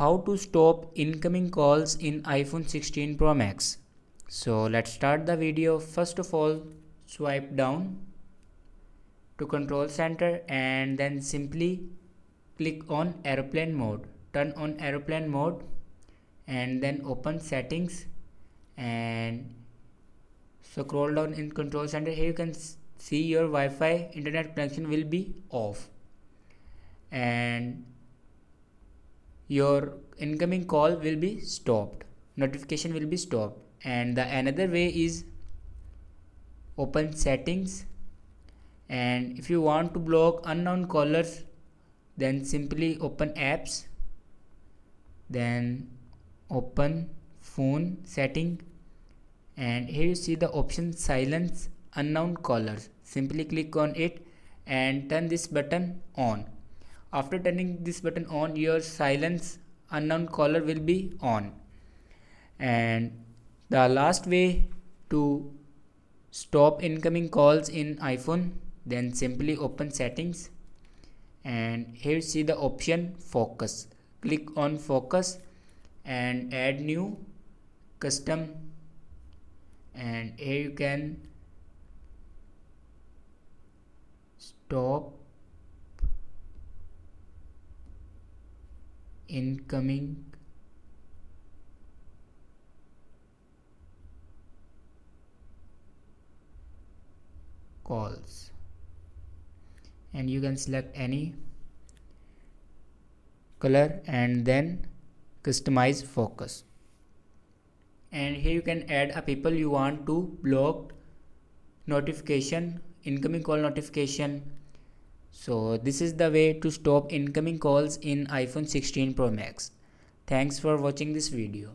How to stop incoming calls in iPhone 16 Pro Max. So let's start the video. First of all, swipe down to control center and then simply click on airplane mode. Turn on airplane mode and then open settings and scroll down in control center. Here you can see your Wi-Fi internet connection will be off and your incoming call will be stopped, notification will be stopped. And the another way is open settings, and if you want to block unknown callers, then simply open apps, then open phone setting, and here you see the option silence unknown callers. Simply click on it and turn this button on. After turning this button on, your silence unknown caller will be on. And the last way to stop incoming calls in iPhone, then simply open settings and here you see the option focus. Click on focus and add new custom, and here you can stop incoming calls, and you can select any color and then customize focus. And here you can add a people you want to block notification, incoming call notification. So this is the way to stop incoming calls in iPhone 16 Pro Max. Thanks for watching this video.